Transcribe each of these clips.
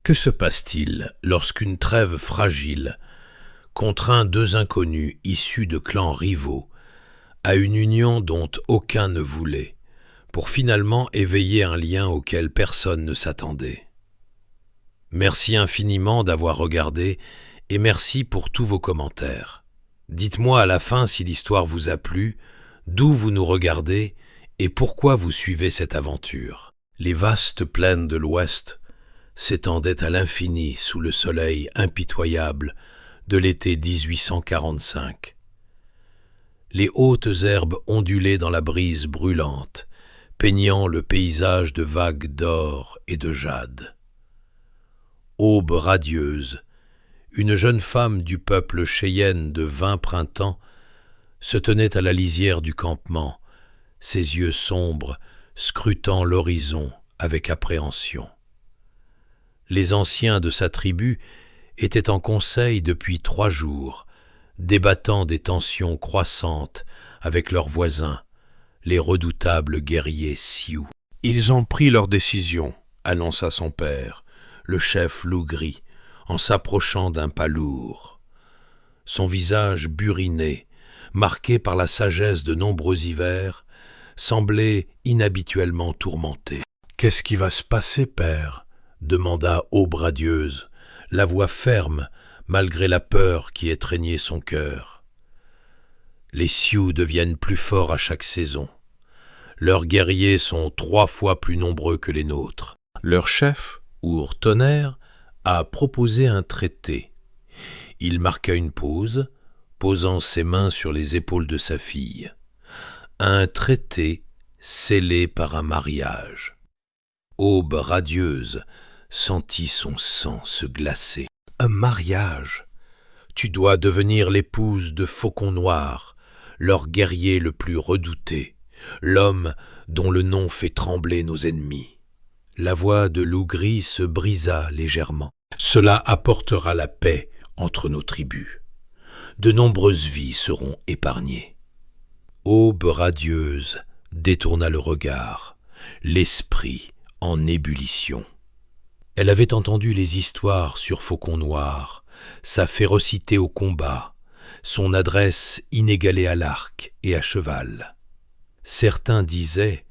Que se passe-t-il lorsqu'une trêve fragile contraint deux inconnus issus de clans rivaux à une union dont aucun ne voulait, pour finalement éveiller un lien auquel personne ne s'attendait? Merci infiniment d'avoir regardé et merci pour tous vos commentaires. Dites-moi à la fin si l'histoire vous a plu, d'où vous nous regardez et pourquoi vous suivez cette aventure. Les vastes plaines de l'Ouest s'étendaient à l'infini sous le soleil impitoyable de l'été 1845. Les hautes herbes ondulaient dans la brise brûlante, peignant le paysage de vagues d'or et de jade. Aube radieuse, une jeune femme du peuple Cheyenne de 20 printemps se tenait à la lisière du campement, ses yeux sombres scrutant l'horizon avec appréhension. Les anciens de sa tribu étaient en conseil depuis 3 jours, débattant des tensions croissantes avec leurs voisins, les redoutables guerriers Sioux. Ils ont pris leur décision, annonça son père, le chef loup gris, en s'approchant d'un pas lourd. Son visage buriné, marqué par la sagesse de nombreux hivers, semblait inhabituellement tourmenté. « Qu'est-ce qui va se passer, père ?» demanda Aube radieuse, la voix ferme, malgré la peur qui étreignait son cœur. Les Sioux deviennent plus forts à chaque saison. Leurs guerriers sont 3 fois plus nombreux que les nôtres. Leur chef, Ours Tonnerre, a proposé un traité. Il marqua une pause, posant ses mains sur les épaules de sa fille. Un traité scellé par un mariage. Aube radieuse sentit son sang se glacer. Un mariage. Tu dois devenir l'épouse de Faucon Noir, leur guerrier le plus redouté, l'homme dont le nom fait trembler nos ennemis. La voix de Loup Gris se brisa légèrement. Cela apportera la paix entre nos tribus. De nombreuses vies seront épargnées. Aube radieuse détourna le regard, l'esprit en ébullition. Elle avait entendu les histoires sur Faucon Noir, sa férocité au combat, son adresse inégalée à l'arc et à cheval. Certains disaient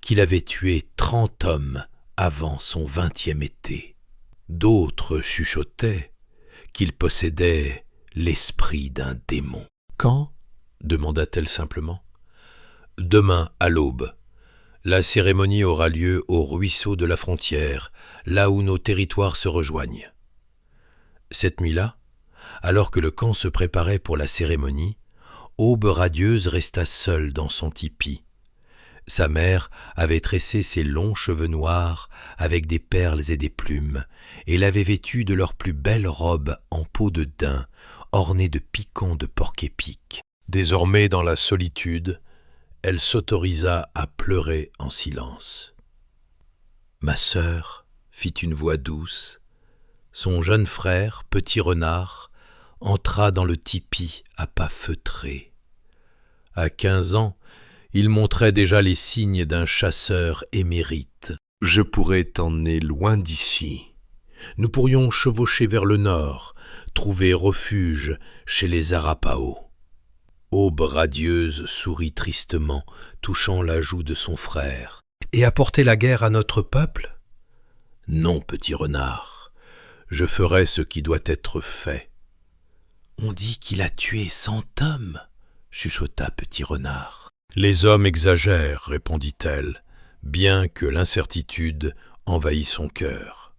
qu'il avait tué 30 hommes avant son 20e été. D'autres chuchotaient qu'il possédait l'esprit d'un démon. « Quand ?» demanda-t-elle simplement. « Demain à l'aube. La cérémonie aura lieu au ruisseau de la frontière, là où nos territoires se rejoignent. » Cette nuit-là, alors que le camp se préparait pour la cérémonie, Aube radieuse resta seule dans son tipi. Sa mère avait tressé ses longs cheveux noirs avec des perles et des plumes, et l'avait vêtue de leurs plus belles robes en peau de daim, ornées de piquants de porc-épic. Désormais dans la solitude, elle s'autorisa à pleurer en silence. « Ma sœur, » fit une voix douce, son jeune frère, Petit Renard, entra dans le tipi à pas feutrés. À 15 ans, il montrait déjà les signes d'un chasseur émérite. « Je pourrais t'emmener loin d'ici. Nous pourrions chevaucher vers le nord, trouver refuge chez les Arapaho. » Aube radieuse sourit tristement, touchant la joue de son frère. « Et apporter la guerre à notre peuple ? » ?»« Non, Petit Renard, je ferai ce qui doit être fait. »« On dit qu'il a tué 100 hommes, » chuchota Petit Renard. « Les hommes exagèrent, » répondit-elle, bien que l'incertitude envahit son cœur.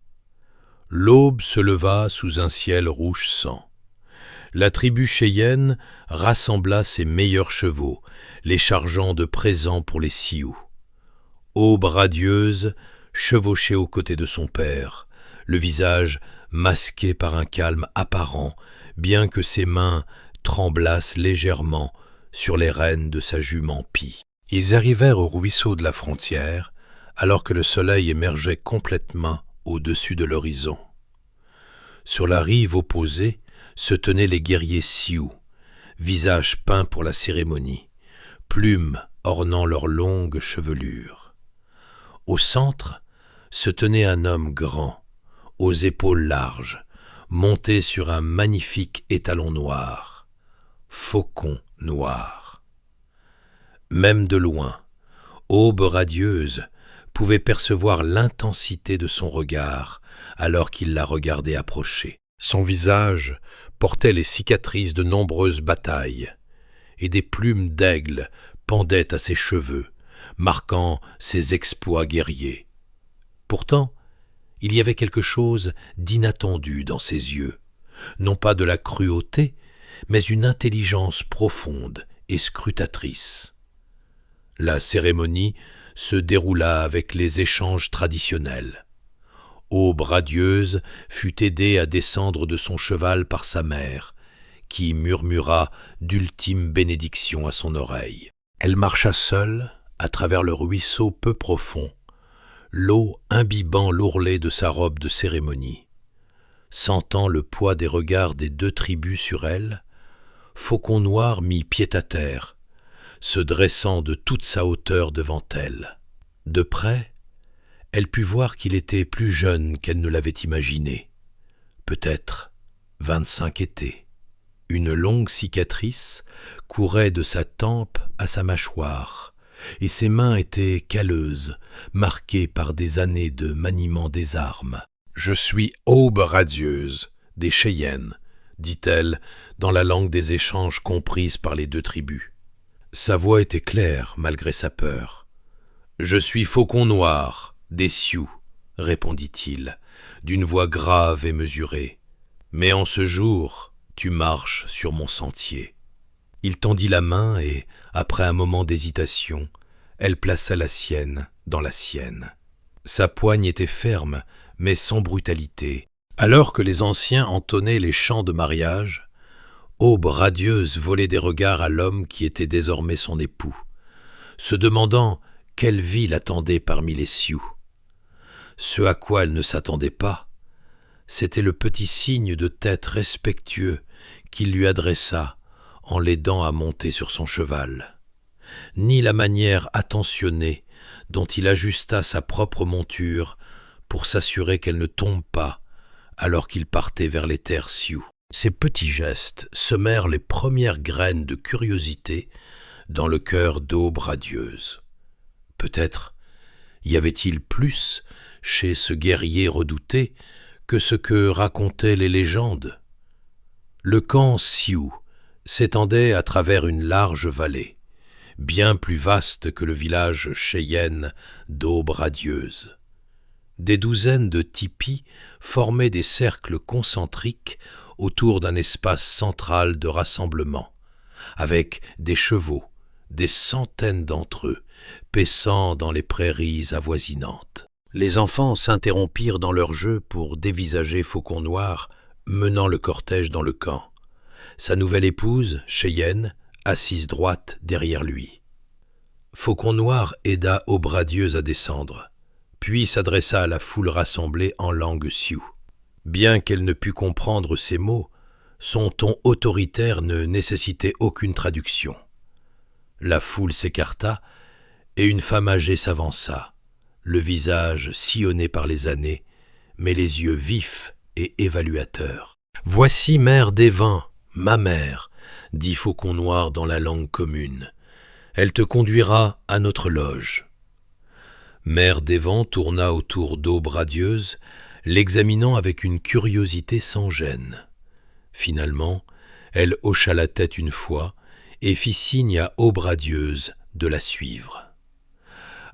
L'aube se leva sous un ciel rouge sang. La tribu Cheyenne rassembla ses meilleurs chevaux, les chargeant de présents pour les Sioux. Aube radieuse chevauchait aux côtés de son père, le visage masqué par un calme apparent, bien que ses mains tremblassent légèrement sur les rênes de sa jument Pie. Ils arrivèrent au ruisseau de la frontière, alors que le soleil émergeait complètement au-dessus de l'horizon. Sur la rive opposée se tenaient les guerriers Sioux, visage peint pour la cérémonie, plumes ornant leurs longues chevelures. Au centre se tenait un homme grand, aux épaules larges, monté sur un magnifique étalon noir. Faucon noir. Même de loin, Aube radieuse pouvait percevoir l'intensité de son regard alors qu'il la regardait approcher. Son visage portait les cicatrices de nombreuses batailles, et des plumes d'aigle pendaient à ses cheveux, marquant ses exploits guerriers. Pourtant, il y avait quelque chose d'inattendu dans ses yeux, non pas de la cruauté, mais une intelligence profonde et scrutatrice. La cérémonie se déroula avec les échanges traditionnels. Aube radieuse fut aidée à descendre de son cheval par sa mère, qui murmura d'ultimes bénédictions à son oreille. Elle marcha seule à travers le ruisseau peu profond, l'eau imbibant l'ourlet de sa robe de cérémonie. Sentant le poids des regards des deux tribus sur elle, Faucon Noir mit pied à terre, se dressant de toute sa hauteur devant elle. De près, elle put voir qu'il était plus jeune qu'elle ne l'avait imaginé. Peut-être 25 étés. Une longue cicatrice courait de sa tempe à sa mâchoire, et ses mains étaient calleuses, marquées par des années de maniement des armes. « Je suis Aube radieuse, des Cheyennes », dit-elle dans la langue des échanges comprise par les deux tribus. Sa voix était claire malgré sa peur. « Je suis Faucon Noir, des Sioux », répondit-il, d'une voix grave et mesurée. « Mais en ce jour, tu marches sur mon sentier. » Il tendit la main et, après un moment d'hésitation, elle plaça la sienne dans la sienne. Sa poigne était ferme, mais sans brutalité. Alors que les anciens entonnaient les chants de mariage, Aube radieuse volait des regards à l'homme qui était désormais son époux, se demandant quelle vie l'attendait parmi les Sioux. Ce à quoi elle ne s'attendait pas, c'était le petit signe de tête respectueux qu'il lui adressa en l'aidant à monter sur son cheval, ni la manière attentionnée dont il ajusta sa propre monture pour s'assurer qu'elle ne tombe pas alors qu'il partait vers les terres Sioux. Ces petits gestes semèrent les premières graines de curiosité dans le cœur d'Aube radieuse. Peut-être y avait-il plus chez ce guerrier redouté que ce que racontaient les légendes. Le camp Sioux s'étendait à travers une large vallée, bien plus vaste que le village cheyenne d'Aube radieuse. Des douzaines de tipis formaient des cercles concentriques autour d'un espace central de rassemblement, avec des chevaux, des centaines d'entre eux, paissant dans les prairies avoisinantes. Les enfants s'interrompirent dans leur jeu pour dévisager Faucon Noir menant le cortège dans le camp. Sa nouvelle épouse, Cheyenne, assise droite derrière lui. Faucon Noir aida Aube radieuse à descendre, puis s'adressa à la foule rassemblée en langue sioux. Bien qu'elle ne pût comprendre ces mots, son ton autoritaire ne nécessitait aucune traduction. La foule s'écarta et une femme âgée s'avança, le visage sillonné par les années, mais les yeux vifs et évaluateurs. « Voici Mère des Vents, ma mère, » dit Faucon Noir dans la langue commune. « Elle te conduira à notre loge. » Mère des Vents tourna autour d'Aube radieuse, l'examinant avec une curiosité sans gêne. Finalement, elle hocha la tête une fois et fit signe à Aube radieuse de la suivre.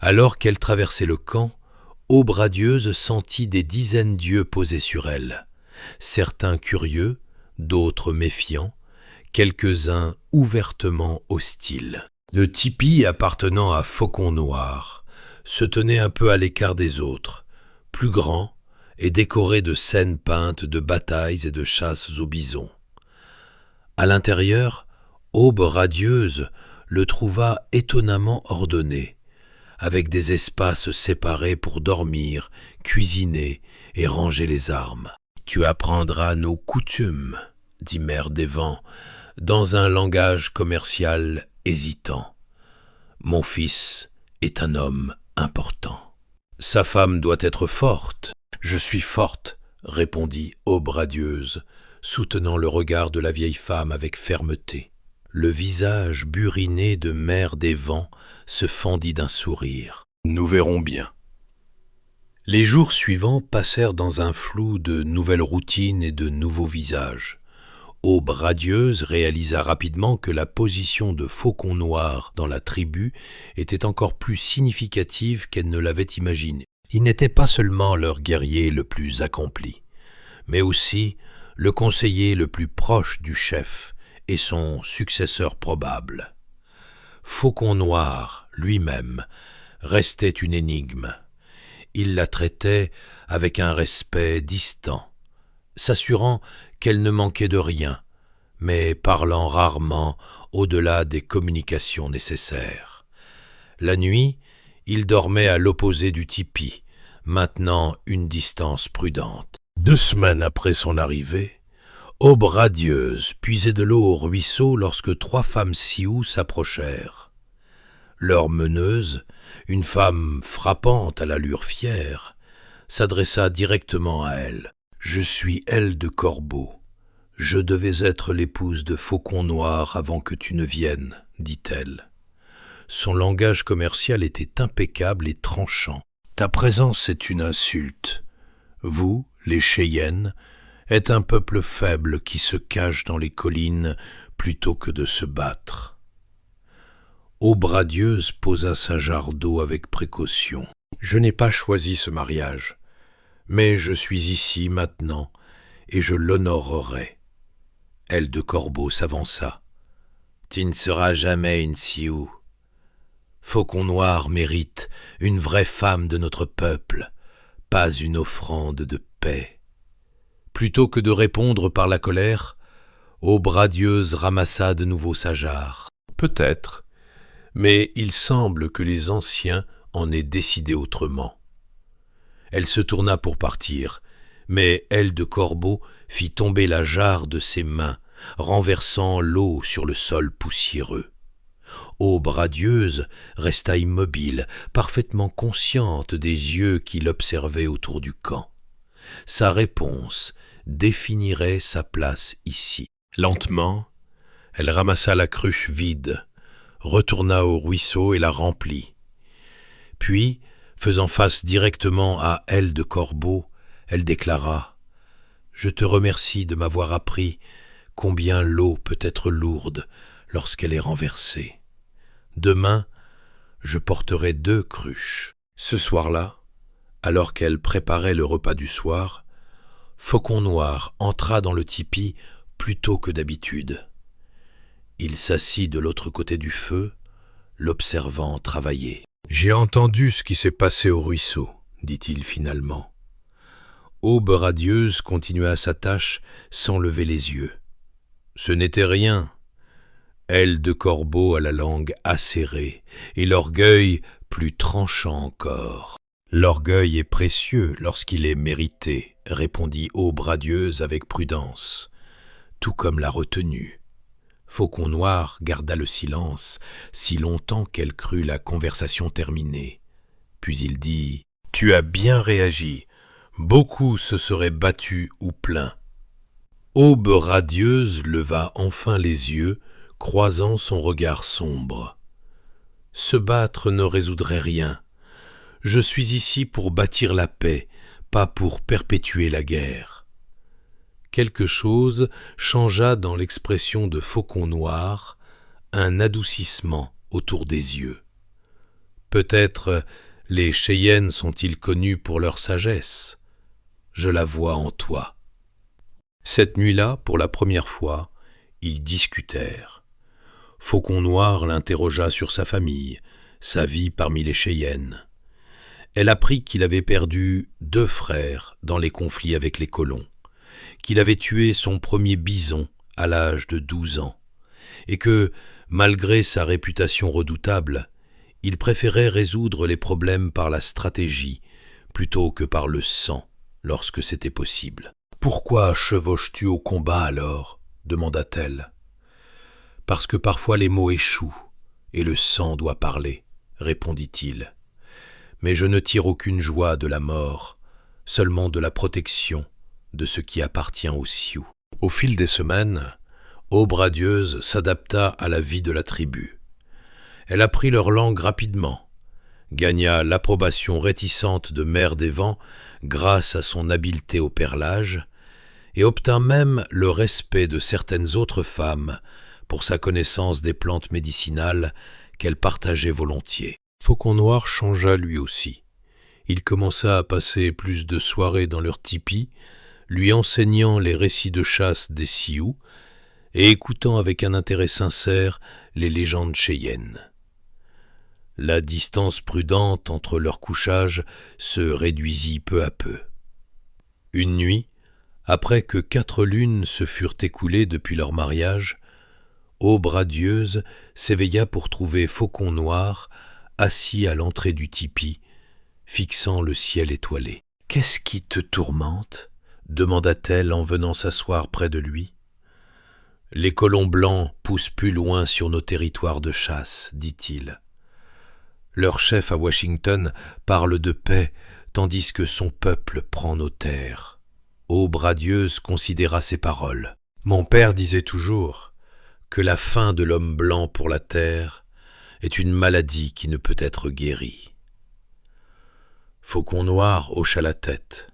Alors qu'elle traversait le camp, Aube radieuse sentit des dizaines d'yeux posés sur elle, certains curieux, d'autres méfiants, quelques-uns ouvertement hostiles. Le tipi appartenant à Faucon Noir se tenait un peu à l'écart des autres, plus grand et décoré de scènes peintes de batailles et de chasses au bison. À l'intérieur, Aube radieuse le trouva étonnamment ordonné, avec des espaces séparés pour dormir, cuisiner et ranger les armes. « Tu apprendras nos coutumes, » dit Mère des Vents, dans un langage commercial hésitant. « Mon fils est un homme important. Sa femme doit être forte. »« Je suis forte, » répondit Aube radieuse, soutenant le regard de la vieille femme avec fermeté. Le visage buriné de mère des vents se fendit d'un sourire. Nous verrons bien. Les jours suivants passèrent dans un flou de nouvelles routines et de nouveaux visages. Aube radieuse réalisa rapidement que la position de Faucon Noir dans la tribu était encore plus significative qu'elle ne l'avait imaginé. Il n'était pas seulement leur guerrier le plus accompli, mais aussi le conseiller le plus proche du chef et son successeur probable. Faucon Noir, lui-même, restait une énigme. Il la traitait avec un respect distant, s'assurant qu'elle ne manquait de rien, mais parlant rarement au-delà des communications nécessaires. La nuit, il dormait à l'opposé du tipi, maintenant une distance prudente. 2 semaines après son arrivée, Aube radieuse puisait de l'eau au ruisseau lorsque 3 femmes sioux s'approchèrent. Leur meneuse, une femme frappante à l'allure fière, s'adressa directement à elle. « Je suis Aile de Corbeau. Je devais être l'épouse de Faucon Noir avant que tu ne viennes, dit-elle. Son langage commercial était impeccable et tranchant. Ta présence est une insulte. Vous, les Cheyennes, êtes un peuple faible qui se cache dans les collines plutôt que de se battre. » Aube radieuse posa sa jarre d'eau avec précaution. « Je n'ai pas choisi ce mariage, mais je suis ici maintenant et je l'honorerai. » Aile de Corbeau s'avança. « Tu ne seras jamais une Sioux. Faucon Noir mérite une vraie femme de notre peuple, pas une offrande de paix. » Plutôt que de répondre par la colère, Aube radieuse ramassa de nouveau sa jarre. « Peut-être, mais il semble que les anciens en aient décidé autrement. » Elle se tourna pour partir, mais Aile de Corbeau fit tomber la jarre de ses mains, renversant l'eau sur le sol poussiéreux. Aube radieuse resta immobile, parfaitement consciente des yeux qui l'observaient autour du camp. Sa réponse définirait sa place ici. Lentement, elle ramassa la cruche vide, retourna au ruisseau et la remplit. Puis, faisant face directement à Aile de Corbeau, elle déclara « Je te remercie de m'avoir appris combien l'eau peut être lourde lorsqu'elle est renversée. Demain, je porterai 2 cruches. » Ce soir-là, alors qu'elle préparait le repas du soir, Faucon Noir entra dans le tipi plus tôt que d'habitude. Il s'assit de l'autre côté du feu, l'observant travailler. « J'ai entendu ce qui s'est passé au ruisseau, » dit-il finalement. Aube radieuse continua sa tâche sans lever les yeux. Ce n'était rien. Aile de Corbeau a la langue acérée et l'orgueil plus tranchant encore. « L'orgueil est précieux lorsqu'il est mérité, » répondit Aube radieuse avec prudence, tout comme la retenue. Faucon Noir garda le silence si longtemps qu'elle crut la conversation terminée. Puis il dit « Tu as bien réagi. Beaucoup se seraient battus ou plaints. » Aube radieuse leva enfin les yeux, croisant son regard sombre. « Se battre ne résoudrait rien. Je suis ici pour bâtir la paix, pas pour perpétuer la guerre. » Quelque chose changea dans l'expression de Faucon Noir, un adoucissement autour des yeux. Peut-être les Cheyennes sont-ils connus pour leur sagesse. Je la vois en toi. Cette nuit-là, pour la première fois, ils discutèrent. Faucon Noir l'interrogea sur sa famille, sa vie parmi les Cheyennes. Elle apprit qu'il avait perdu 2 frères dans les conflits avec les colons, qu'il avait tué son premier bison à l'âge de 12 ans, et que, malgré sa réputation redoutable, il préférait résoudre les problèmes par la stratégie plutôt que par le sang, lorsque c'était possible. « Pourquoi chevauches-tu au combat alors ?» demanda-t-elle. « Parce que parfois les mots échouent, et le sang doit parler, » répondit-il. « Mais je ne tire aucune joie de la mort, seulement de la protection, de ce qui appartient aux Sioux. Au fil des semaines, Aube radieuse s'adapta à la vie de la tribu. Elle apprit leur langue rapidement, gagna l'approbation réticente de Mère des Vents grâce à son habileté au perlage, et obtint même le respect de certaines autres femmes pour sa connaissance des plantes médicinales qu'elle partageait volontiers. Faucon Noir changea lui aussi. Il commença à passer plus de soirées dans leur tipi, lui enseignant les récits de chasse des Sioux et écoutant avec un intérêt sincère les légendes cheyennes. La distance prudente entre leurs couchages se réduisit peu à peu. Une nuit, après que 4 lunes se furent écoulées depuis leur mariage, Aube radieuse s'éveilla pour trouver Faucon Noir assis à l'entrée du tipi, fixant le ciel étoilé. « Qu'est-ce qui te tourmente ?» demanda-t-elle en venant s'asseoir près de lui. « Les colons blancs poussent plus loin sur nos territoires de chasse, dit-il. Leur chef à Washington parle de paix, tandis que son peuple prend nos terres. » Aube radieuse considéra ces paroles. « Mon père disait toujours que la faim de l'homme blanc pour la terre est une maladie qui ne peut être guérie. » Faucon Noir hocha la tête.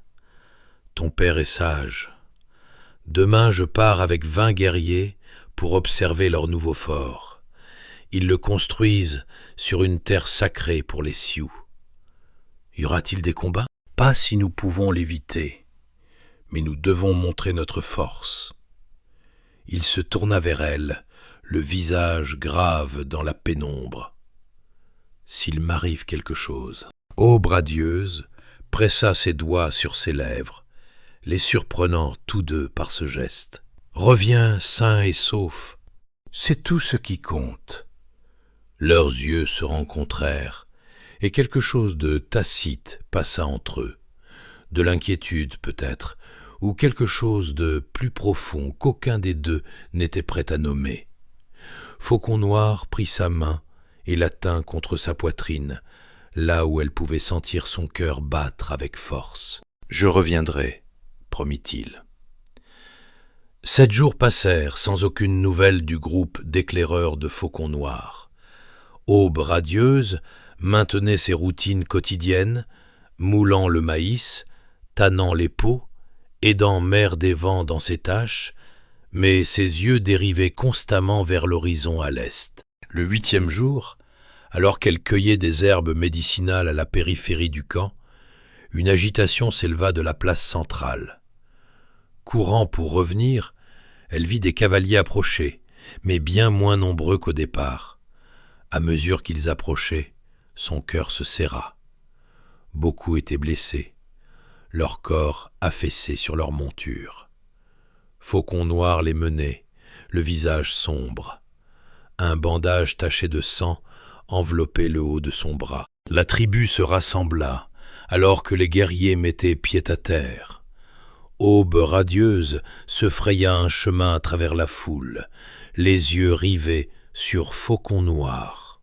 « Ton père est sage. Demain je pars avec 20 guerriers pour observer leur nouveau fort. Ils le construisent sur une terre sacrée pour les Sioux. Y aura-t-il des combats? Pas si nous pouvons l'éviter, mais nous devons montrer notre force. » Il se tourna vers elle, le visage grave dans la pénombre. « S'il m'arrive quelque chose... » Aube radieuse pressa ses doigts sur ses lèvres, les surprenant tous deux par ce geste. « Reviens sain et sauf, c'est tout ce qui compte. » Leurs yeux se rencontrèrent, et quelque chose de tacite passa entre eux, de l'inquiétude peut-être, ou quelque chose de plus profond qu'aucun des deux n'était prêt à nommer. Faucon Noir prit sa main et la tint contre sa poitrine, là où elle pouvait sentir son cœur battre avec force. « Je reviendrai, » promit-il. 7 jours passèrent sans aucune nouvelle du groupe d'éclaireurs de Faucon Noir. Aube radieuse maintenait ses routines quotidiennes, moulant le maïs, tannant les peaux, aidant Mère des Vents dans ses tâches, mais ses yeux dérivaient constamment vers l'horizon à l'est. Le 8e jour, alors qu'elle cueillait des herbes médicinales à la périphérie du camp, une agitation s'éleva de la place centrale. Courant pour revenir, elle vit des cavaliers approcher, mais bien moins nombreux qu'au départ. À mesure qu'ils approchaient, son cœur se serra. Beaucoup étaient blessés, leur corps affaissé sur leur monture. Faucon Noir les menait, le visage sombre. Un bandage taché de sang enveloppait le haut de son bras. La tribu se rassembla, alors que les guerriers mettaient pied à terre. Aube radieuse se fraya un chemin à travers la foule, les yeux rivés sur Faucon Noir.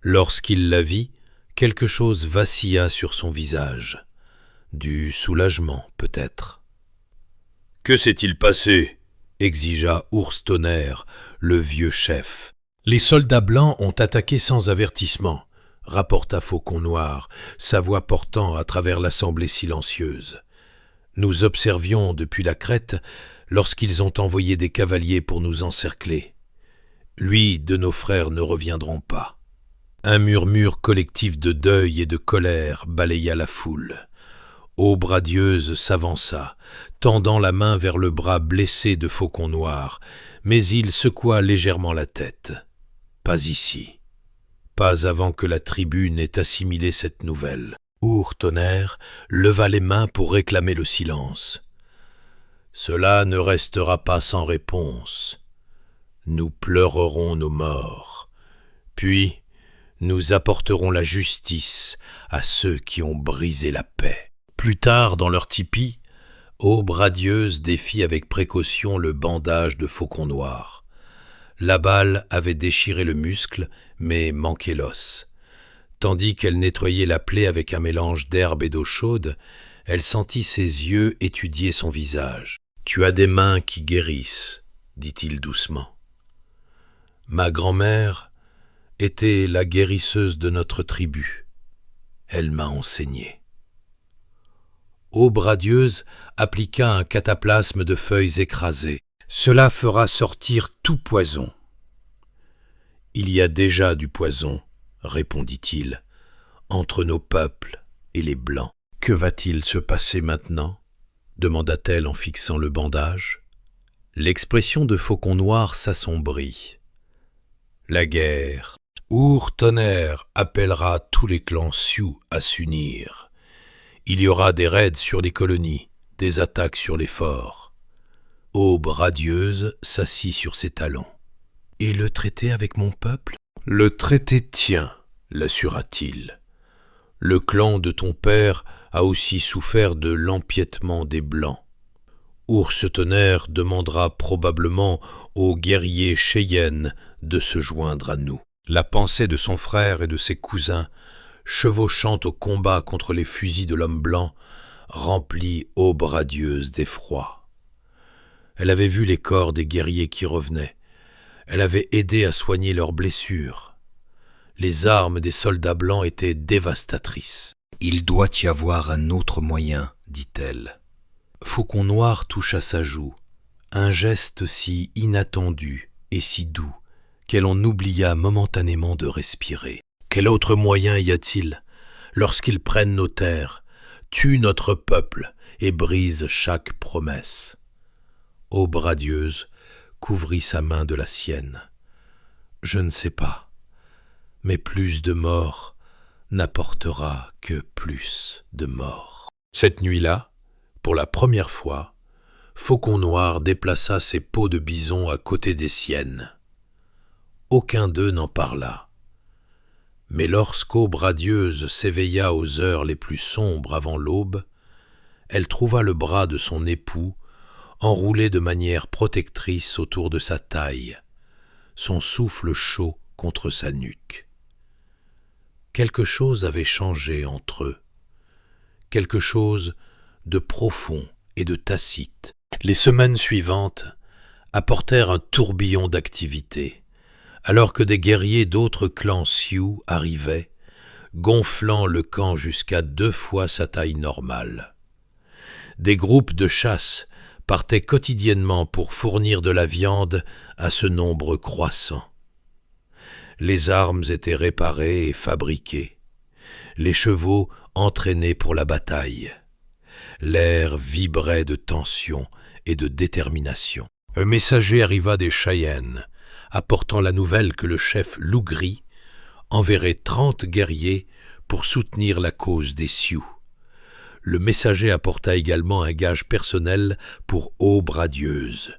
Lorsqu'il la vit, quelque chose vacilla sur son visage. Du soulagement, peut-être. « Que s'est-il passé ?» exigea Ours Tonnerre, le vieux chef. « Les soldats blancs ont attaqué sans avertissement, » rapporta Faucon Noir, sa voix portant à travers l'assemblée silencieuse. « Nous observions depuis la crête lorsqu'ils ont envoyé des cavaliers pour nous encercler. Lui de nos frères ne reviendront pas. » Un murmure collectif de deuil et de colère balaya la foule. Aube radieuse s'avança, tendant la main vers le bras blessé de Faucon Noir, mais il secoua légèrement la tête. Pas ici. Pas avant que la tribu n'ait assimilé cette nouvelle. Ours Tonnerre leva les mains pour réclamer le silence. Cela ne restera pas sans réponse. Nous pleurerons nos morts. Puis, nous apporterons la justice à ceux qui ont brisé la paix. Plus tard, dans leur tipi, Aube radieuse défit avec précaution le bandage de Faucon Noir. La balle avait déchiré le muscle, mais manqué l'os. Tandis qu'elle nettoyait la plaie avec un mélange d'herbe et d'eau chaude, Elle sentit ses yeux étudier son visage. « Tu as des mains qui guérissent, dit-il doucement. Ma grand-mère était la guérisseuse de notre tribu. Elle m'a enseigné. » Aube radieuse appliqua un cataplasme de feuilles écrasées. « Cela fera sortir tout poison. »« Il y a déjà du poison, répondit-il, entre nos peuples et les Blancs. »« Que va-t-il se passer maintenant ?» demanda-t-elle en fixant le bandage. L'expression de Faucon Noir s'assombrit. « La guerre. Our-Tonnerre appellera tous les clans Sioux à s'unir. Il y aura des raids sur les colonies, des attaques sur les forts. » Aube radieuse s'assit sur ses talons. « Et le traité avec mon peuple ?»« Le traité tient, l'assura-t-il. Le clan de ton père a aussi souffert de l'empiètement des Blancs. Ours-Tonnerre demandera probablement aux guerriers Cheyennes de se joindre à nous. » La pensée de son frère et de ses cousins, chevauchant au combat contre les fusils de l'homme blanc, remplit Aube radieuse d'effroi. Elle avait vu les corps des guerriers qui revenaient. Elle avait aidé à soigner leurs blessures. Les armes des soldats blancs étaient dévastatrices. « Il doit y avoir un autre moyen, dit-elle. » Faucon Noir toucha sa joue, un geste si inattendu et si doux qu'elle en oublia momentanément de respirer. « Quel autre moyen y a-t-il lorsqu'ils prennent nos terres, tuent notre peuple et brisent chaque promesse ?» Aube radieuse couvrit sa main de la sienne. « Je ne sais pas, mais plus de morts n'apportera que plus de morts. » Cette nuit-là, pour la première fois, Faucon Noir déplaça ses peaux de bison à côté des siennes. Aucun d'eux n'en parla. Mais lorsqu'Aube radieuse s'éveilla aux heures les plus sombres avant l'aube, elle trouva le bras de son époux enroulé de manière protectrice autour de sa taille, son souffle chaud contre sa nuque. Quelque chose avait changé entre eux, quelque chose de profond et de tacite. Les semaines suivantes apportèrent un tourbillon d'activité, alors que des guerriers d'autres clans Sioux arrivaient, gonflant le camp jusqu'à 2 fois sa taille normale. Des groupes de chasse partaient quotidiennement pour fournir de la viande à ce nombre croissant. Les armes étaient réparées et fabriquées, les chevaux entraînés pour la bataille. L'air vibrait de tension et de détermination. Un messager arriva des Cheyennes, apportant la nouvelle que le chef Loup Gris enverrait 30 guerriers pour soutenir la cause des Sioux. Le messager apporta également un gage personnel pour Aube radieuse,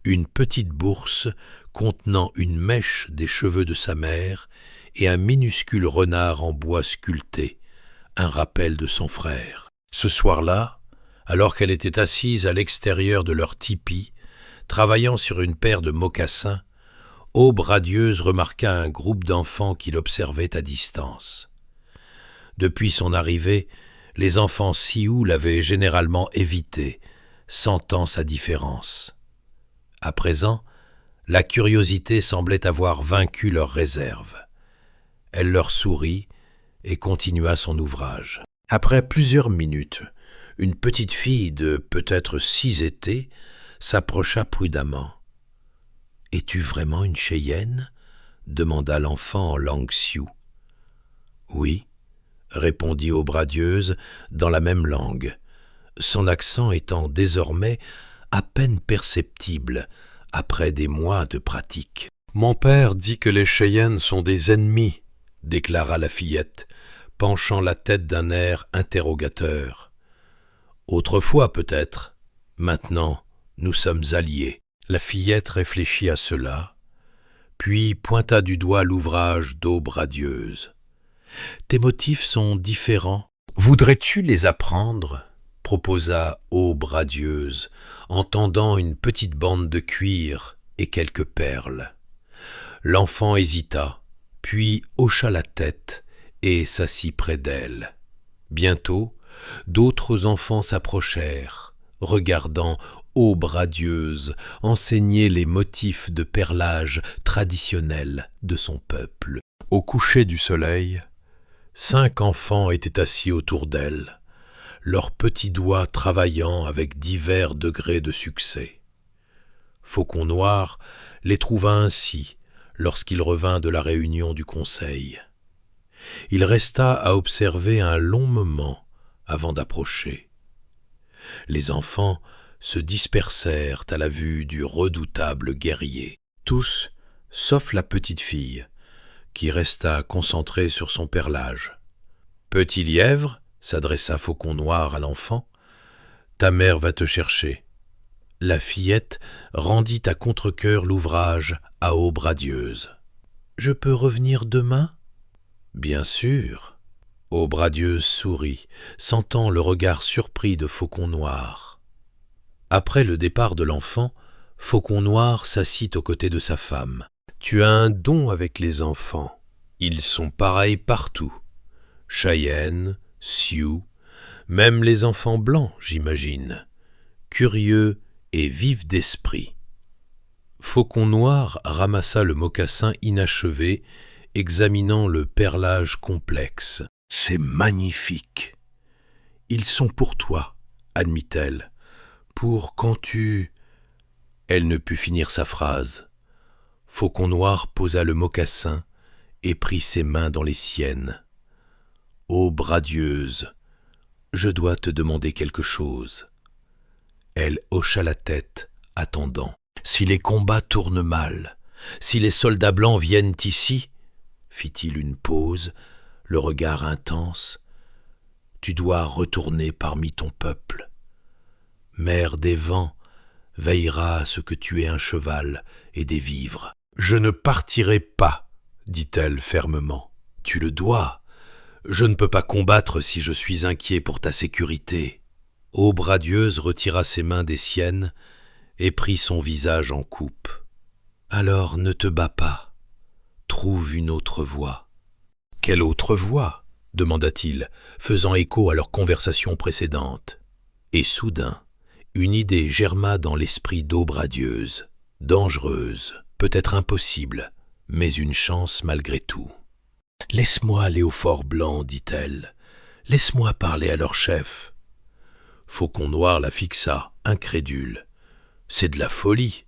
une petite bourse contenant une mèche des cheveux de sa mère et un minuscule renard en bois sculpté, un rappel de son frère. Ce soir-là, alors qu'elle était assise à l'extérieur de leur tipi, travaillant sur une paire de mocassins, Aube radieuse remarqua un groupe d'enfants qui l'observaient à distance. Depuis son arrivée, les enfants Sioux l'avaient généralement évité, sentant sa différence. À présent, la curiosité semblait avoir vaincu leurs réserves. Elle leur sourit et continua son ouvrage. Après plusieurs minutes, une petite fille de peut-être 6 étés s'approcha prudemment. « Es-tu vraiment une Cheyenne ?» demanda l'enfant en langue sioux. « Oui, » répondit Aube radieuse dans la même langue, son accent étant désormais à peine perceptible après des mois de pratique. « Mon père dit que les Cheyennes sont des ennemis, » déclara la fillette, penchant la tête d'un air interrogateur. « Autrefois peut-être, maintenant nous sommes alliés. » La fillette réfléchit à cela, puis pointa du doigt l'ouvrage d'Aube radieuse. « Tes motifs sont différents. Voudrais-tu les apprendre ?» proposa Aube radieuse, en tendant une petite bande de cuir et quelques perles. L'enfant hésita, puis hocha la tête et s'assit près d'elle. Bientôt, d'autres enfants s'approchèrent, regardant Aube radieuse enseigner les motifs de perlage traditionnels de son peuple. Au coucher du soleil, 5 enfants étaient assis autour d'elle, leurs petits doigts travaillant avec divers degrés de succès. Faucon Noir les trouva ainsi lorsqu'il revint de la réunion du conseil. Il resta à observer un long moment avant d'approcher. Les enfants se dispersèrent à la vue du redoutable guerrier. Tous, sauf la petite fille, qui resta concentrée sur son perlage. « Petit lièvre, s'adressa Faucon Noir à l'enfant, ta mère va te chercher. » La fillette rendit à contre-cœur l'ouvrage à Aube radieuse. « Je peux revenir demain ?» ?»« Bien sûr. » Aube radieuse sourit, sentant le regard surpris de Faucon Noir. Après le départ de l'enfant, Faucon Noir s'assit aux côtés de sa femme. « Tu as un don avec les enfants. Ils sont pareils partout. Cheyennes, Sioux, même les enfants blancs, j'imagine. Curieux et vifs d'esprit. » Faucon Noir ramassa le mocassin inachevé, examinant le perlage complexe. « C'est magnifique. Ils sont pour toi, admit-elle. Pour quand tu... » Elle ne put finir sa phrase. Faucon Noir posa le mocassin et prit ses mains dans les siennes. « Aube radieuse, je dois te demander quelque chose. » Elle hocha la tête, attendant. « Si les combats tournent mal, si les soldats blancs viennent ici, fit-il une pause, le regard intense, tu dois retourner parmi ton peuple. Mère des vents veillera à ce que tu aies un cheval et des vivres. »« Je ne partirai pas, dit-elle fermement. Tu le dois. Je ne peux pas combattre si je suis inquiet pour ta sécurité. » Aube radieuse retira ses mains des siennes et prit son visage en coupe. « Alors ne te bats pas. Trouve une autre voie. »« Quelle autre voie ?» demanda-t-il, faisant écho à leur conversation précédente. Et soudain, une idée germa dans l'esprit d'Aube radieuse, dangereuse, peut-être impossible, mais une chance malgré tout. « Laisse-moi aller au fort blanc, dit-elle. Laisse-moi parler à leur chef. » Faucon Noir la fixa, incrédule. « C'est de la folie.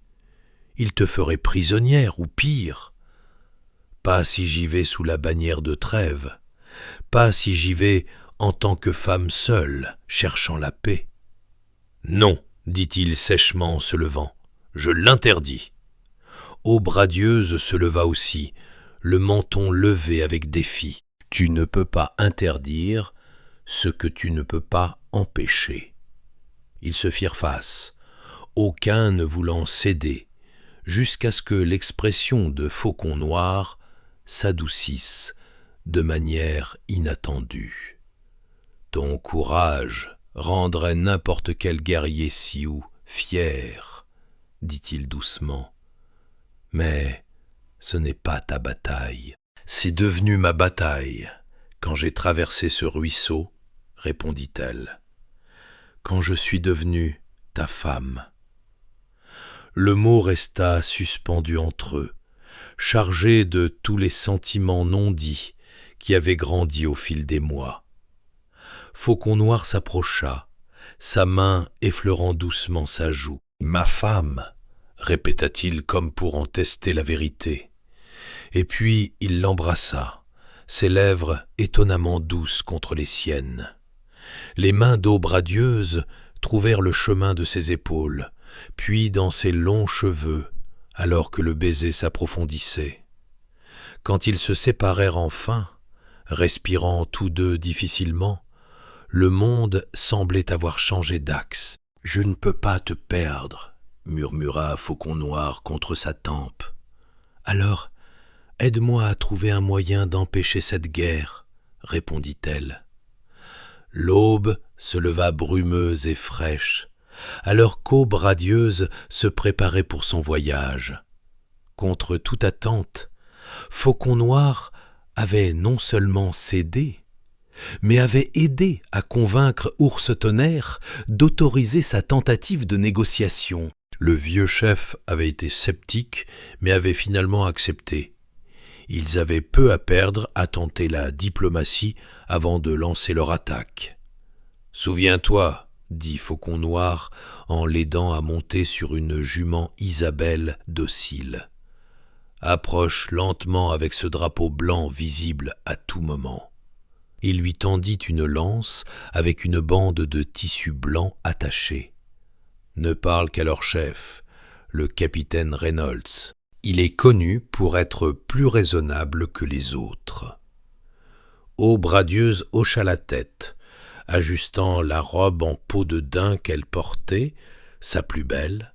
Il te ferait prisonnière ou pire. Pas si j'y vais sous la bannière de trêve. Pas si j'y vais en tant que femme seule, cherchant la paix. »« Non, dit-il sèchement en se levant, je l'interdis. » Aube radieuse se leva aussi, le menton levé avec défi. « Tu ne peux pas interdire ce que tu ne peux pas empêcher. » Ils se firent face, aucun ne voulant céder, jusqu'à ce que l'expression de Faucon Noir s'adoucisse de manière inattendue. « Ton courage rendrait n'importe quel guerrier sioux fier, dit-il doucement. Mais ce n'est pas ta bataille. C'est devenu ma bataille quand j'ai traversé ce ruisseau, répondit-elle. Quand je suis devenue ta femme. » Le mot resta suspendu entre eux, chargé de tous les sentiments non dits qui avaient grandi au fil des mois. Faucon Noir s'approcha, sa main effleurant doucement sa joue. « Ma femme !» répéta-t-il comme pour en tester la vérité. Et puis il l'embrassa, ses lèvres étonnamment douces contre les siennes. Les mains d'Aube radieuse trouvèrent le chemin de ses épaules, puis dans ses longs cheveux, alors que le baiser s'approfondissait. Quand ils se séparèrent enfin, respirant tous deux difficilement, le monde semblait avoir changé d'axe. « Je ne peux pas te perdre, » murmura Faucon Noir contre sa tempe. « Alors, aide-moi à trouver un moyen d'empêcher cette guerre, » répondit-elle. L'aube se leva brumeuse et fraîche, alors qu'Aube radieuse se préparait pour son voyage. Contre toute attente, Faucon Noir avait non seulement cédé, mais avait aidé à convaincre Ours Tonnerre d'autoriser sa tentative de négociation. Le vieux chef avait été sceptique, mais avait finalement accepté. Ils avaient peu à perdre à tenter la diplomatie avant de lancer leur attaque. « Souviens-toi, » dit Faucon Noir en l'aidant à monter sur une jument Isabelle docile. « Approche lentement avec ce drapeau blanc visible à tout moment. » Il lui tendit une lance avec une bande de tissu blanc attachée. « Ne parle qu'à leur chef, le capitaine Reynolds. Il est connu pour être plus raisonnable que les autres. » Aube radieuse hocha la tête, ajustant la robe en peau de daim qu'elle portait, sa plus belle,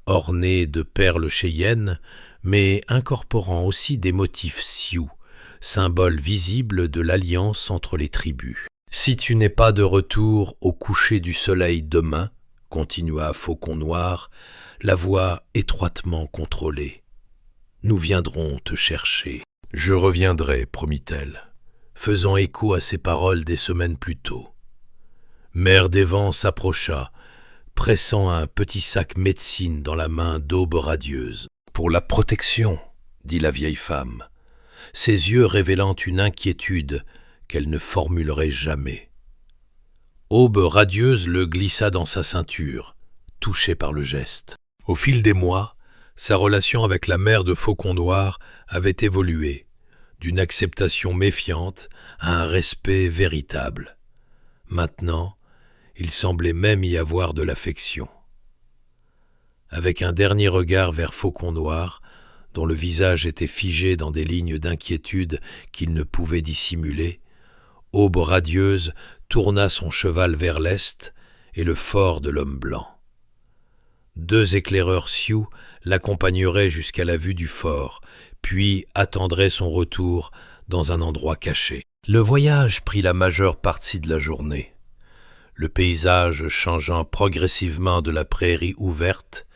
ornée de perles cheyennes, mais incorporant aussi des motifs sioux, symbole visible de l'alliance entre les tribus. « Si tu n'es pas de retour au coucher du soleil demain, » continua Faucon Noir, la voix étroitement contrôlée, « nous viendrons te chercher. »« Je reviendrai, » promit-elle, faisant écho à ses paroles des semaines plus tôt. Mère des Vents s'approcha, pressant un petit sac médecine dans la main d'Aube radieuse. « Pour la protection, » dit la vieille femme, ses yeux révélant une inquiétude qu'elle ne formulerait jamais. Aube radieuse le glissa dans sa ceinture, touché par le geste. Au fil des mois, sa relation avec la mère de Faucon Noir avait évolué, d'une acceptation méfiante à un respect véritable. Maintenant, il semblait même y avoir de l'affection. Avec un dernier regard vers Faucon Noir, dont le visage était figé dans des lignes d'inquiétude qu'il ne pouvait dissimuler, Aube radieuse tourna son cheval vers l'est et le fort de l'homme blanc. 2 éclaireurs sioux l'accompagneraient jusqu'à la vue du fort, puis attendraient son retour dans un endroit caché. Le voyage prit la majeure partie de la journée, le paysage changeant progressivement de la prairie ouverte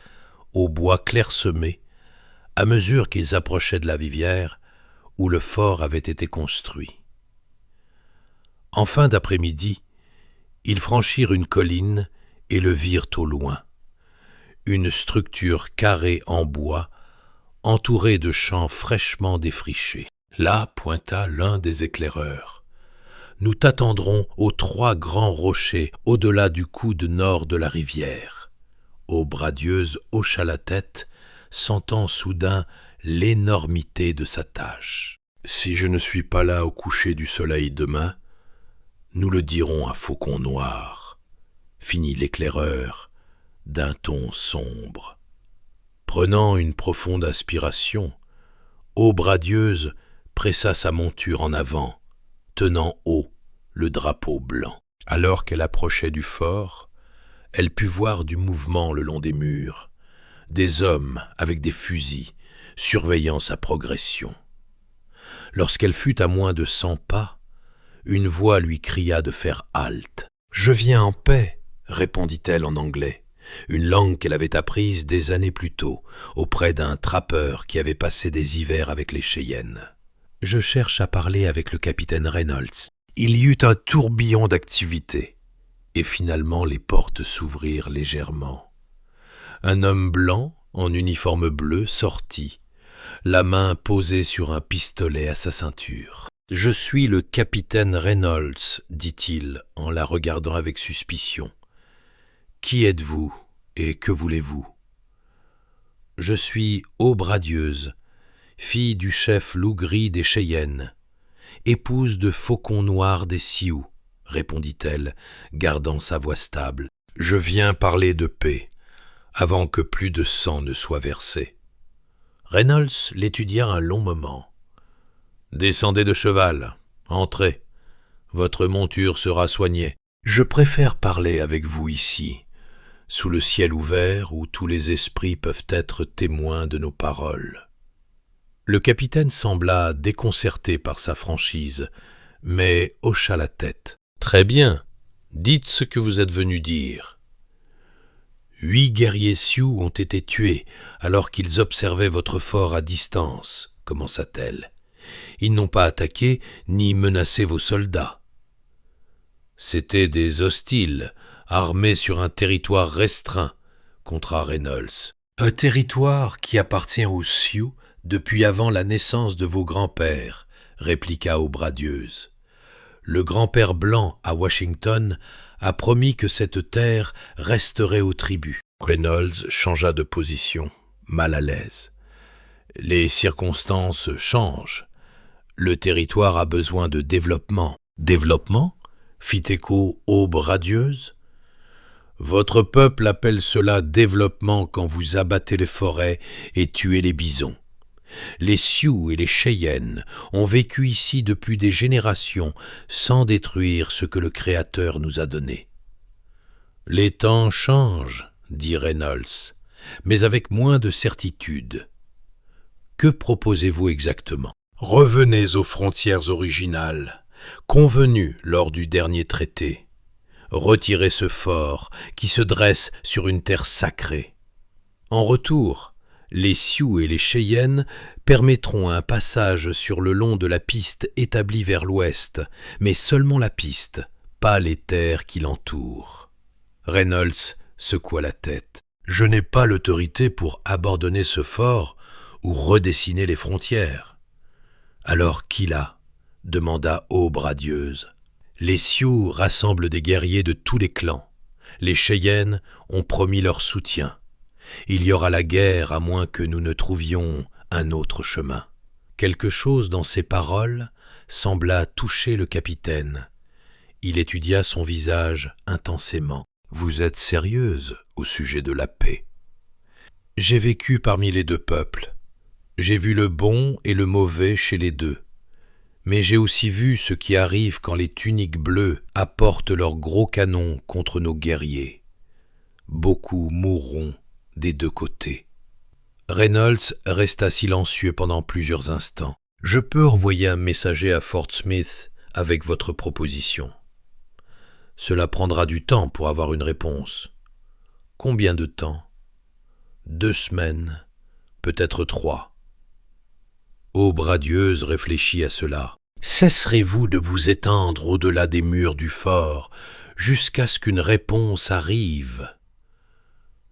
au bois clairsemé à mesure qu'ils approchaient de la rivière où le fort avait été construit. En fin d'après-midi, ils franchirent une colline et le virent au loin, une structure carrée en bois entourée de champs fraîchement défrichés. Là pointa l'un des éclaireurs. « Nous t'attendrons aux 3 grands rochers au-delà du coude nord de la rivière. » Aube radieuse hocha la tête, sentant soudain l'énormité de sa tâche. « Si je ne suis pas là au coucher du soleil demain, nous le dirons à Faucon Noir, » finit l'éclaireur d'un ton sombre. Prenant une profonde aspiration, Aube radieuse pressa sa monture en avant, tenant haut le drapeau blanc. Alors qu'elle approchait du fort, elle put voir du mouvement le long des murs, des hommes avec des fusils surveillant sa progression. Lorsqu'elle fut à moins de 100 pas, une voix lui cria de faire halte. « Je viens en paix, » répondit-elle en anglais, une langue qu'elle avait apprise des années plus tôt auprès d'un trappeur qui avait passé des hivers avec les Cheyennes. « Je cherche à parler avec le capitaine Reynolds. » Il y eut un tourbillon d'activité, et finalement les portes s'ouvrirent légèrement. Un homme blanc, en uniforme bleu, sortit, la main posée sur un pistolet à sa ceinture. « Je suis le capitaine Reynolds, » dit-il en la regardant avec suspicion. « Qui êtes-vous et que voulez-vous ?»« Je suis Aube radieuse, fille du chef loup gris des Cheyennes, épouse de Faucon Noir des Sioux, » répondit-elle, gardant sa voix stable. « Je viens parler de paix, avant que plus de sang ne soit versé. » Reynolds l'étudia un long moment. « Descendez de cheval, entrez, votre monture sera soignée. Je préfère parler avec vous ici, sous le ciel ouvert où tous les esprits peuvent être témoins de nos paroles. » Le capitaine sembla déconcerté par sa franchise, mais hocha la tête. « Très bien, dites ce que vous êtes venu dire. » 8 guerriers sioux ont été tués alors qu'ils observaient votre fort à distance, commença-t-elle. Ils n'ont pas attaqué ni menacé vos soldats. C'étaient des hostiles, armés sur un territoire restreint, contra Reynolds. Un territoire qui appartient aux Sioux depuis avant la naissance de vos grands-pères, répliqua Aubradieuse. Le grand-père blanc à Washington a promis que cette terre resterait aux tribus. Reynolds changea de position, mal à l'aise. Les circonstances changent. Le territoire a besoin de développement. Développement ? Fit écho Aube radieuse. Votre peuple appelle cela développement quand vous abattez les forêts et tuez les bisons. Les Sioux et les Cheyennes ont vécu ici depuis des générations sans détruire ce que le Créateur nous a donné. Les temps changent, dit Reynolds, mais avec moins de certitude. Que proposez-vous exactement ? Revenez aux frontières originales, convenues lors du dernier traité. Retirez ce fort qui se dresse sur une terre sacrée. En retour, les Sioux et les Cheyennes permettront un passage sur le long de la piste établie vers l'ouest, mais seulement la piste, pas les terres qui l'entourent. Reynolds secoua la tête. « Je n'ai pas l'autorité pour abandonner ce fort ou redessiner les frontières. »« Alors qui l'a ?» demanda Aube radieuse. « Les Sioux rassemblent des guerriers de tous les clans. Les Cheyennes ont promis leur soutien. Il y aura la guerre à moins que nous ne trouvions un autre chemin. » Quelque chose dans ces paroles sembla toucher le capitaine. Il étudia son visage intensément. « Vous êtes sérieuse au sujet de la paix. » « J'ai vécu parmi les deux peuples. J'ai vu le bon et le mauvais chez les deux. Mais j'ai aussi vu ce qui arrive quand les tuniques bleues apportent leurs gros canons contre nos guerriers. Beaucoup mourront des deux côtés. » Reynolds resta silencieux pendant plusieurs instants. « Je peux envoyer un messager à Fort Smith avec votre proposition. Cela prendra du temps pour avoir une réponse. Combien de temps ? 2 semaines, peut-être 3. Aube radieuse réfléchit à cela. Cesserez-vous de vous étendre au-delà des murs du fort jusqu'à ce qu'une réponse arrive ?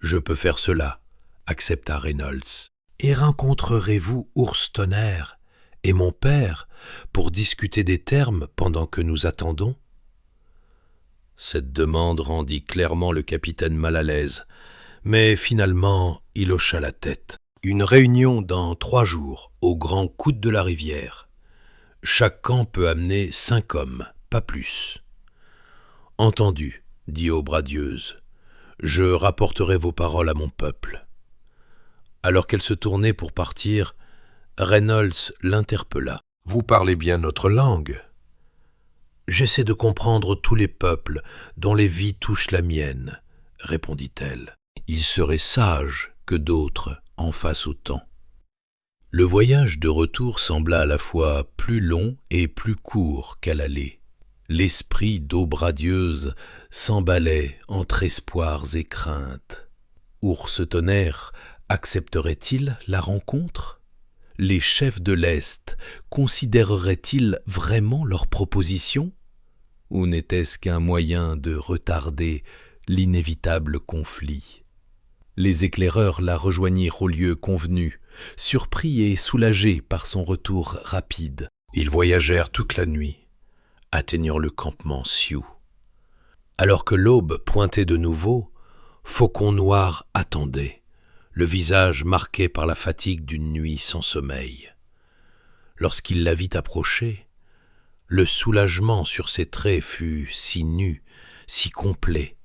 Je peux faire cela, accepta Reynolds. Et rencontrerez-vous Ours Tonnerre et mon père pour discuter des termes pendant que nous attendons ? Cette demande rendit clairement le capitaine mal à l'aise, mais finalement il hocha la tête. Une réunion dans 3 jours, au grand coude de la rivière. Chaque camp peut amener 5 hommes, pas plus. Entendu, dit Aube radieuse. Je rapporterai vos paroles à mon peuple. Alors qu'elle se tournait pour partir, Reynolds l'interpella. Vous parlez bien notre langue ? J'essaie de comprendre tous les peuples dont les vies touchent la mienne, répondit-elle. Il serait sage que d'autres en fassent autant. Le voyage de retour sembla à la fois plus long et plus court qu'à l'aller. L'esprit d'Aube radieuse s'emballait entre espoirs et craintes. Ours Tonnerre accepterait-il la rencontre ? Les chefs de l'Est considéreraient-ils vraiment leur proposition ? Ou n'était-ce qu'un moyen de retarder l'inévitable conflit ? Les éclaireurs la rejoignirent au lieu convenu, surpris et soulagés par son retour rapide. Ils voyagèrent toute la nuit, atteignant le campement Sioux. Alors que l'aube pointait de nouveau, Faucon Noir attendait, le visage marqué par la fatigue d'une nuit sans sommeil. Lorsqu'il la vit approcher, le soulagement sur ses traits fut si nu, si complet,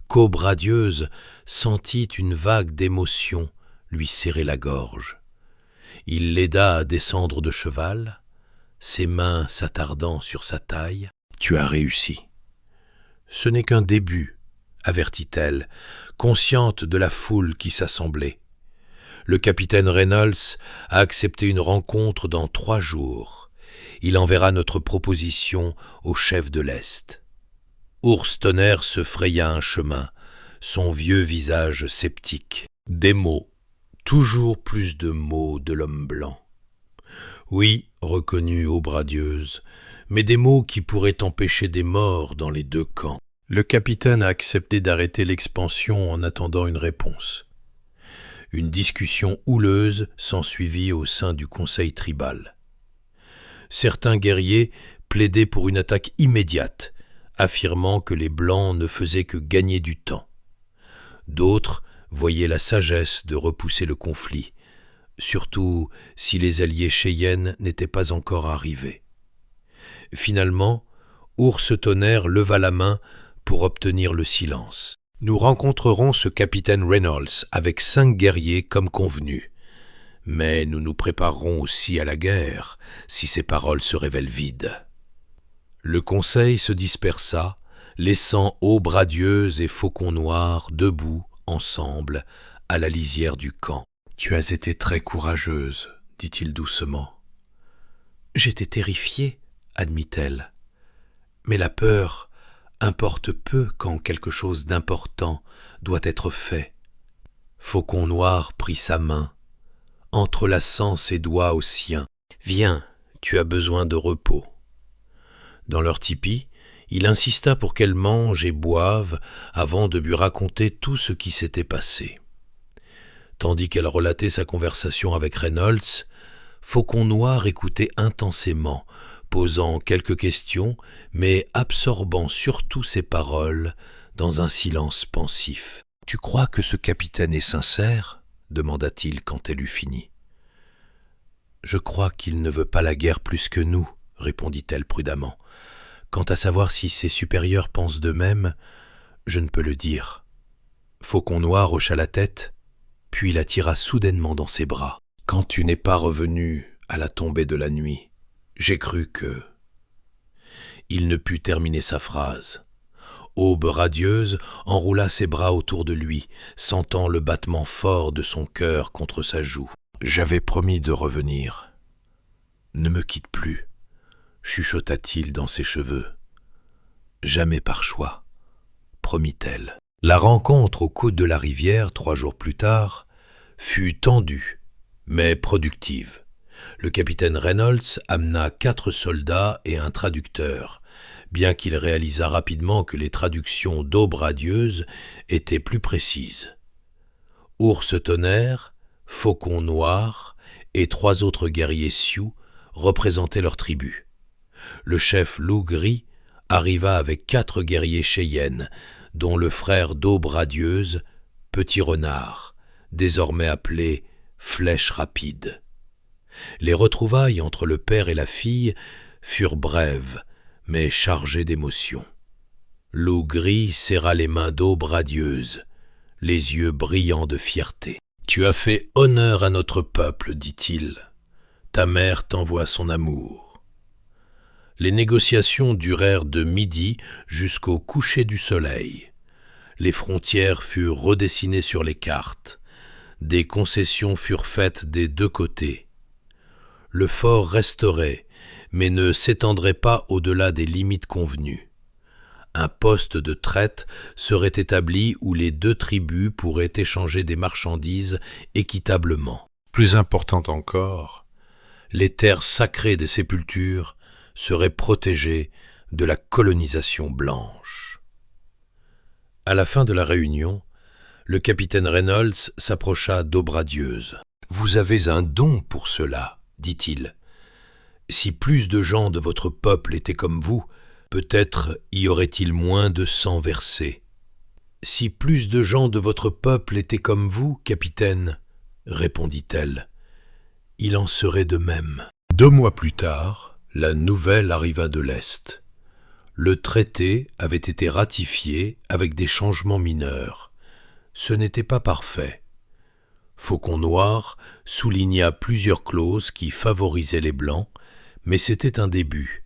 qu'Aube radieuse sentit une vague d'émotion lui serrer la gorge. Il l'aida à descendre de cheval, ses mains s'attardant sur sa taille. « Tu as réussi. Ce n'est qu'un début, avertit-elle, consciente de la foule qui s'assemblait. Le capitaine Reynolds a accepté une rencontre dans 3 jours. Il enverra notre proposition au chef de l'Est. » Ours Tonnerre se fraya un chemin, son vieux visage sceptique. Des mots, toujours plus de mots de l'homme blanc. Oui, reconnut Aube radieuse, mais des mots qui pourraient empêcher des morts dans les deux camps. Le capitaine a accepté d'arrêter l'expansion en attendant une réponse. Une discussion houleuse s'ensuivit au sein du conseil tribal. Certains guerriers plaidaient pour une attaque immédiate, affirmant que les Blancs ne faisaient que gagner du temps. D'autres voyaient la sagesse de repousser le conflit, surtout si les alliés Cheyennes n'étaient pas encore arrivés. Finalement, Ours Tonnerre leva la main pour obtenir le silence. « Nous rencontrerons ce capitaine Reynolds avec 5 guerriers comme convenu. Mais nous nous préparerons aussi à la guerre si ces paroles se révèlent vides. » Le conseil se dispersa, laissant Aube radieuse et Faucon noir debout, ensemble, à la lisière du camp. « Tu as été très courageuse, dit-il doucement. »« J'étais terrifiée, admit-elle. Mais la peur importe peu quand quelque chose d'important doit être fait. » Faucon noir prit sa main, entrelaçant ses doigts aux siens. « Viens, tu as besoin de repos. » Dans leur tipi, il insista pour qu'elle mange et boive avant de lui raconter tout ce qui s'était passé. Tandis qu'elle relatait sa conversation avec Reynolds, Faucon noir écoutait intensément, posant quelques questions, mais absorbant surtout ses paroles dans un silence pensif. « Tu crois que ce capitaine est sincère ?» demanda-t-il quand elle eut fini. « Je crois qu'il ne veut pas la guerre plus que nous, » répondit-elle prudemment. « Quant à savoir si ses supérieurs pensent d'eux-mêmes, je ne peux le dire. » Faucon noir hocha la tête, puis la tira soudainement dans ses bras. « Quand tu n'es pas revenu à la tombée de la nuit, j'ai cru que... » Il ne put terminer sa phrase. Aube radieuse enroula ses bras autour de lui, sentant le battement fort de son cœur contre sa joue. « J'avais promis de revenir. Ne me quitte plus, » chuchota-t-il dans ses cheveux. « Jamais par choix, » promit-elle. La rencontre au coude de la rivière, 3 jours plus tard, fut tendue, mais productive. Le capitaine Reynolds amena 4 soldats et un traducteur, bien qu'il réalisa rapidement que les traductions d'Aube radieuse étaient plus précises. Ours Tonnerre, Faucon noir et 3 autres guerriers Sioux représentaient leur tribu. Le chef Loup gris arriva avec 4 guerriers Cheyennes, dont le frère d'Aube radieuse, Petit renard, désormais appelé Flèche rapide. Les retrouvailles entre le père et la fille furent brèves, mais chargées d'émotion. Loup gris serra les mains d'Aube radieuse, les yeux brillants de fierté. « Tu as fait honneur à notre peuple, dit-il. Ta mère t'envoie son amour. » Les négociations durèrent de midi jusqu'au coucher du soleil. Les frontières furent redessinées sur les cartes. Des concessions furent faites des 2 côtés. Le fort resterait, mais ne s'étendrait pas au-delà des limites convenues. Un poste de traite serait établi où les 2 tribus pourraient échanger des marchandises équitablement. Plus important encore, les terres sacrées des sépultures seraient protégées de la colonisation blanche. À la fin de la réunion, le capitaine Reynolds s'approcha d'Aube radieuse. « Vous avez un don pour cela, dit-il. Si plus de gens de votre peuple étaient comme vous, peut-être y aurait-il moins de sang versé. »« Si plus de gens de votre peuple étaient comme vous, capitaine, répondit-elle, il en serait de même. » 2 mois plus tard, la nouvelle arriva de l'Est. Le traité avait été ratifié avec des changements mineurs. Ce n'était pas parfait. Faucon noir souligna plusieurs clauses qui favorisaient les Blancs, mais c'était un début,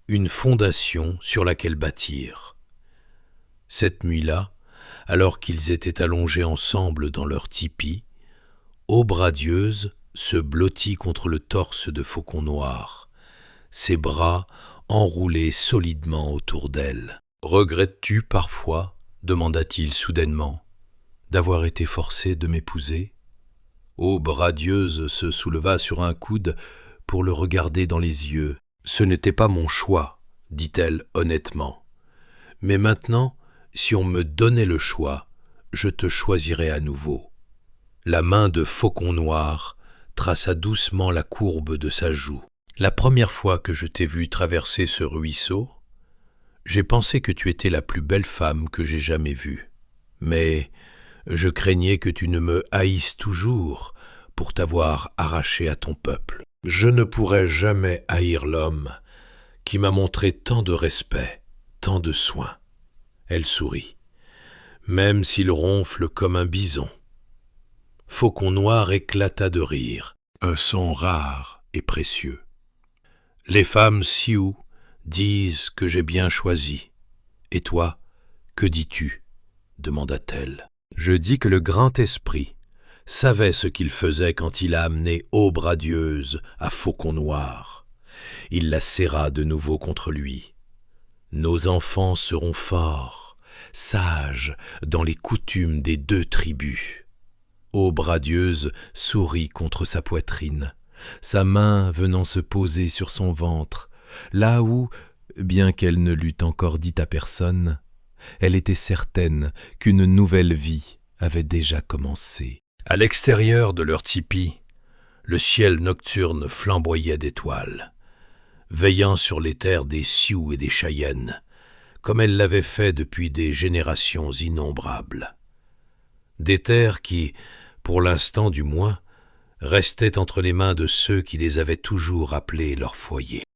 une fondation sur laquelle bâtir. Cette nuit-là, alors qu'ils étaient allongés ensemble dans leur tipi, Aube radieuse se blottit contre le torse de Faucon noir, ses bras enroulés solidement autour d'elle. « Regrettes-tu parfois, demanda-t-il soudainement, d'avoir été forcé de m'épouser ?» Aube radieuse se souleva sur un coude pour le regarder dans les yeux. « Ce n'était pas mon choix, dit-elle honnêtement. Mais maintenant, si on me donnait le choix, je te choisirais à nouveau. » La main de Faucon Noir traça doucement la courbe de sa joue. « La première fois que je t'ai vu traverser ce ruisseau, j'ai pensé que tu étais la plus belle femme que j'ai jamais vue. Mais je craignais que tu ne me haïsses toujours pour t'avoir arraché à ton peuple. Je ne pourrai jamais haïr l'homme qui m'a montré tant de respect, tant de soin. » Elle sourit, même s'il ronfle comme un bison. Faucon Noir éclata de rire, un son rare et précieux. « Les femmes Sioux disent que j'ai bien choisi. Et toi, que dis-tu » demanda-t-elle. « Je dis que le grand esprit savait ce qu'il faisait quand il a amené Aube radieuse à Faucon Noir. Il la serra de nouveau contre lui. Nos enfants seront forts, sages dans les coutumes des deux tribus. » Aube radieuse sourit contre sa poitrine, sa main venant se poser sur son ventre, là où, bien qu'elle ne l'eût encore dit à personne, elle était certaine qu'une nouvelle vie avait déjà commencé. À l'extérieur de leur tipi, le ciel nocturne flamboyait d'étoiles, veillant sur les terres des Sioux et des Cheyennes, comme elle l'avait fait depuis des générations innombrables. Des terres qui, pour l'instant du moins, restaient entre les mains de ceux qui les avaient toujours appelées leur foyer.